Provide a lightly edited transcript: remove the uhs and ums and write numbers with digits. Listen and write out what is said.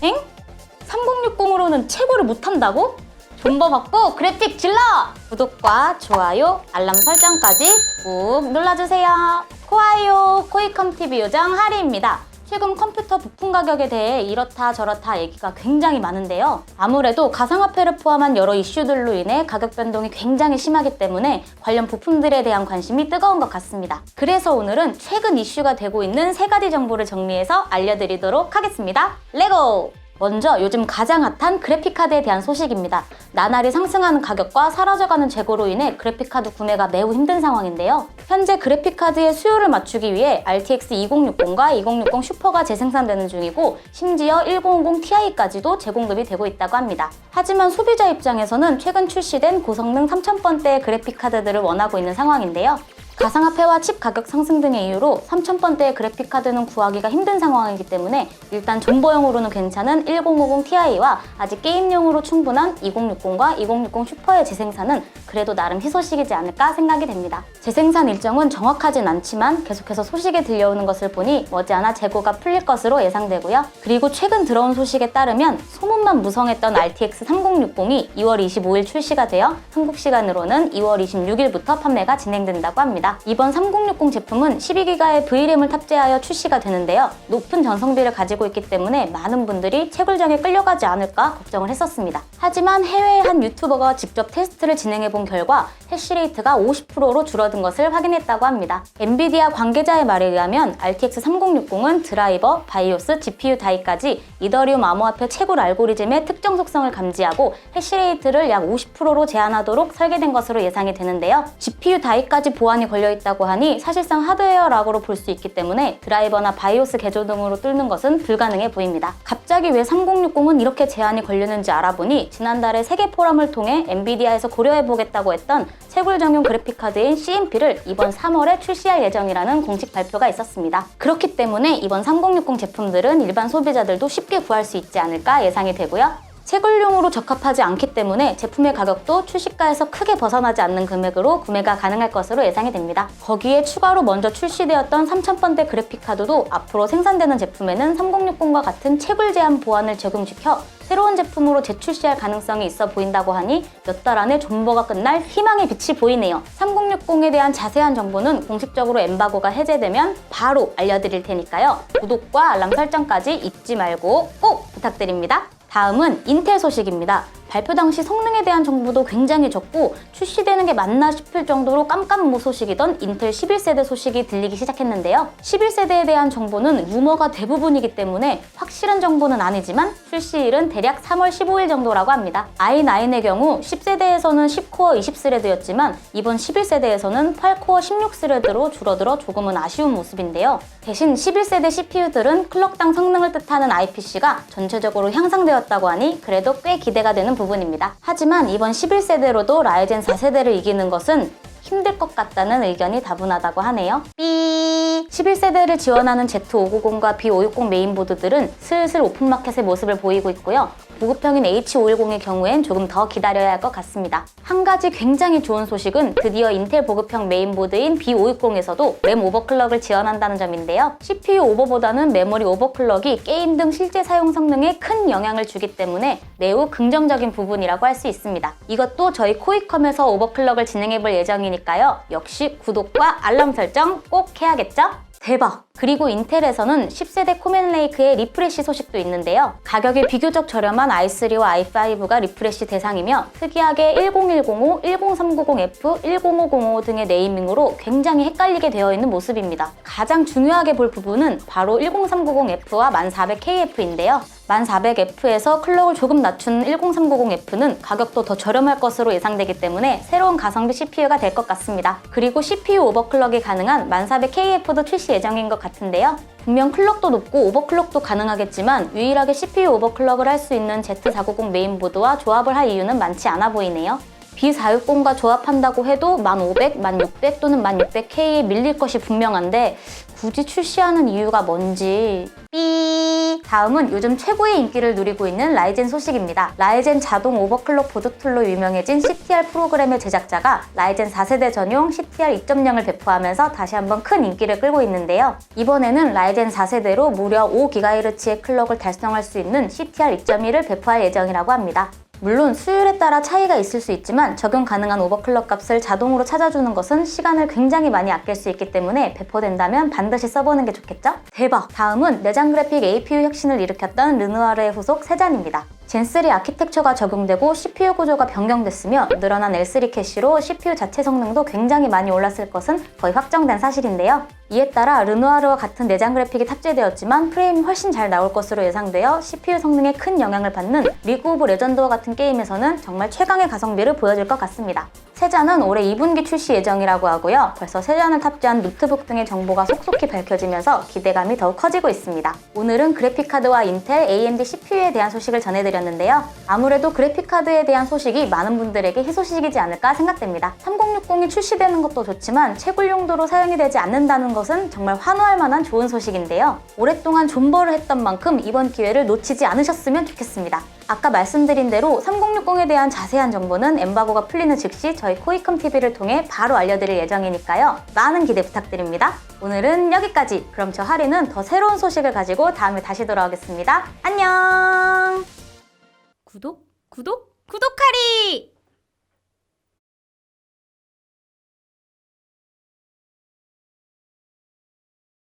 엥? 3060으로는 최고를 못한다고? 존버 받고 그래픽 질러! 구독과 좋아요, 알람 설정까지 꾹 눌러주세요. 코아이오 코이컴TV 요정 하리입니다. 최근 컴퓨터 부품 가격에 대해 이렇다 저렇다 얘기가 굉장히 많은데요. 아무래도 가상화폐를 포함한 여러 이슈들로 인해 가격 변동이 굉장히 심하기 때문에 관련 부품들에 대한 관심이 뜨거운 것 같습니다. 그래서 오늘은 최근 이슈가 되고 있는 3가지 정보를 정리해서 알려드리도록 하겠습니다. 레고! 먼저 요즘 가장 핫한 그래픽카드에 대한 소식입니다. 나날이 상승하는 가격과 사라져가는 재고로 인해 그래픽카드 구매가 매우 힘든 상황인데요. 현재 그래픽카드의 수요를 맞추기 위해 RTX 2060과 2060 슈퍼가 재생산되는 중이고 심지어 1050 Ti까지도 재공급이 되고 있다고 합니다. 하지만 소비자 입장에서는 최근 출시된 고성능 3000번대의 그래픽카드들을 원하고 있는 상황인데요. 가상화폐와 칩 가격 상승 등의 이유로 3000번대의 그래픽카드는 구하기가 힘든 상황이기 때문에 일단 존버용으로는 괜찮은 1050 Ti와 아직 게임용으로 충분한 2060과 2060 슈퍼의 재생산은 그래도 나름 희소식이지 않을까 생각이 됩니다. 재생산 일정은 정확하진 않지만 계속해서 소식이 들려오는 것을 보니 머지않아 재고가 풀릴 것으로 예상되고요. 그리고 최근 들어온 소식에 따르면 소문만 무성했던 RTX 3060이 2월 25일 출시가 되어 한국 시간으로는 2월 26일부터 판매가 진행된다고 합니다. 이번 3060 제품은 12기가의 VRAM을 탑재하여 출시가 되는데요. 높은 전성비를 가지고 있기 때문에 많은 분들이 채굴장에 끌려가지 않을까 걱정을 했었습니다. 하지만 해외의 한 유튜버가 직접 테스트를 진행해본 결과 해시레이트가 50%로 줄어든 것을 확인했다고 합니다. 엔비디아 관계자의 말에 의하면 RTX 3060은 드라이버, 바이오스, GPU 다이까지 이더리움 암호화폐 채굴 알고리즘의 특정 속성을 감지하고 해시레이트를 약 50%로 제한하도록 설계된 것으로 예상이 되는데요. GPU 다이까지 보안이 걸려있다고 하니 사실상 하드웨어 락으로 볼 수 있기 때문에 드라이버나 바이오스 개조 등으로 뚫는 것은 불가능해 보입니다. 갑자기 왜 3060은 이렇게 제한이 걸렸는지 알아보니 지난달에 세계 포럼을 통해 엔비디아에서 고려해보겠다고 했던 채굴 전용 그래픽카드인 CMP를 이번 3월에 출시할 예정이라는 공식 발표가 있었습니다. 그렇기 때문에 이번 3060 제품들은 일반 소비자들도 쉽게 구할 수 있지 않을까 예상이 되고요. 채굴용으로 적합하지 않기 때문에 제품의 가격도 출시가에서 크게 벗어나지 않는 금액으로 구매가 가능할 것으로 예상이 됩니다. 거기에 추가로 먼저 출시되었던 3000번대 그래픽카드도 앞으로 생산되는 제품에는 3060과 같은 채굴 제한 보안을 적용시켜 새로운 제품으로 재출시할 가능성이 있어 보인다고 하니 몇 달 안에 존버가 끝날 희망의 빛이 보이네요. 3060에 대한 자세한 정보는 공식적으로 엠바고가 해제되면 바로 알려드릴 테니까요. 구독과 알람 설정까지 잊지 말고 꼭 부탁드립니다. 다음은 인텔 소식입니다. 발표 당시 성능에 대한 정보도 굉장히 적고 출시되는 게 맞나 싶을 정도로 깜깜무소식이던 인텔 11세대 소식이 들리기 시작했는데요. 11세대에 대한 정보는 루머가 대부분이기 때문에 확실한 정보는 아니지만 출시일은 대략 3월 15일 정도라고 합니다. i9의 경우 10세대에서는 10코어 20스레드였지만 이번 11세대에서는 8코어 16스레드로 줄어들어 조금은 아쉬운 모습인데요. 대신 11세대 CPU들은 클럭당 성능을 뜻하는 IPC가 전체적으로 향상되었다고 하니 그래도 꽤 기대가 되는 부분입니다. 하지만 이번 11세대로도 라이젠 4세대를 이기는 것은 힘들 것 같다는 의견이 다분하다고 하네요. 11세대를 지원하는 Z590과 B560 메인보드들은 슬슬 오픈마켓의 모습을 보이고 있고요. 보급형인 H510의 경우엔 조금 더 기다려야 할 것 같습니다. 한 가지 굉장히 좋은 소식은 드디어 인텔 보급형 메인보드인 B560에서도 램 오버클럭을 지원한다는 점인데요. CPU 오버보다는 메모리 오버클럭이 게임 등 실제 사용 성능에 큰 영향을 주기 때문에 매우 긍정적인 부분이라고 할 수 있습니다. 이것도 저희 코이컴에서 오버클럭을 진행해볼 예정이니까요. 역시 구독과 알람 설정 꼭 해야겠죠? 대박! 그리고 인텔에서는 10세대 코멘레이크의 리프레시 소식도 있는데요. 가격이 비교적 저렴한 i3와 i5가 리프레시 대상이며 특이하게 10105, 10390F, 10505 등의 네이밍으로 굉장히 헷갈리게 되어 있는 모습입니다. 가장 중요하게 볼 부분은 바로 10390F와 1400KF인데요. 1400F에서 클럭을 조금 낮춘 10390F는 가격도 더 저렴할 것으로 예상되기 때문에 새로운 가성비 CPU가 될 것 같습니다. 그리고 CPU 오버클럭이 가능한 1400KF도 출시 예정인 것 같은데요. 분명 클럭도 높고 오버클럭도 가능하겠지만 유일하게 CPU 오버클럭을 할 수 있는 Z490 메인보드와 조합을 할 이유는 많지 않아 보이네요. B460과 조합한다고 해도 1500, 1600 또는 1600K에 밀릴 것이 분명한데 굳이 출시하는 이유가 뭔지. 삐! 다음은 요즘 최고의 인기를 누리고 있는 라이젠 소식입니다. 라이젠 자동 오버클럭 보드 툴로 유명해진 CTR 프로그램의 제작자가 라이젠 4세대 전용 CTR 2.0을 배포하면서 다시 한번 큰 인기를 끌고 있는데요. 이번에는 라이젠 4세대로 무려 5GHz의 클럭을 달성할 수 있는 CTR 2.1을 배포할 예정이라고 합니다. 물론 수율에 따라 차이가 있을 수 있지만 적용 가능한 오버클럭 값을 자동으로 찾아주는 것은 시간을 굉장히 많이 아낄 수 있기 때문에 배포된다면 반드시 써보는 게 좋겠죠? 대박! 다음은 내장 그래픽 APU 혁신을 일으켰던 르누아르의 후속 세잔입니다. 젠3 아키텍처가 적용되고 CPU 구조가 변경됐으며 늘어난 L3 캐시로 CPU 자체 성능도 굉장히 많이 올랐을 것은 거의 확정된 사실인데요. 이에 따라 르누아르와 같은 내장 그래픽이 탑재되었지만 프레임이 훨씬 잘 나올 것으로 예상되어 CPU 성능에 큰 영향을 받는 리그 오브 레전드와 같은 게임에서는 정말 최강의 가성비를 보여줄 것 같습니다. 세잔은 올해 2분기 출시 예정이라고 하고요. 벌써 세잔을 탑재한 노트북 등의 정보가 속속히 밝혀지면서 기대감이 더욱 커지고 있습니다. 오늘은 그래픽카드와 인텔, AMD CPU에 대한 소식을 전해드렸는데요. 아무래도 그래픽카드에 대한 소식이 많은 분들에게 희소식이지 않을까 생각됩니다. 3060이 출시되는 것도 좋지만 채굴 용도로 사용이 되지 않는다는 것은 정말 환호할 만한 좋은 소식인데요. 오랫동안 존버를 했던 만큼 이번 기회를 놓치지 않으셨으면 좋겠습니다. 아까 말씀드린 대로 3060에 대한 자세한 정보는 엠바고가 풀리는 즉시 저희 코이컴TV를 통해 바로 알려드릴 예정이니까요. 많은 기대 부탁드립니다. 오늘은 여기까지. 그럼 저 하리는 더 새로운 소식을 가지고 다음에 다시 돌아오겠습니다. 안녕! 구독하리!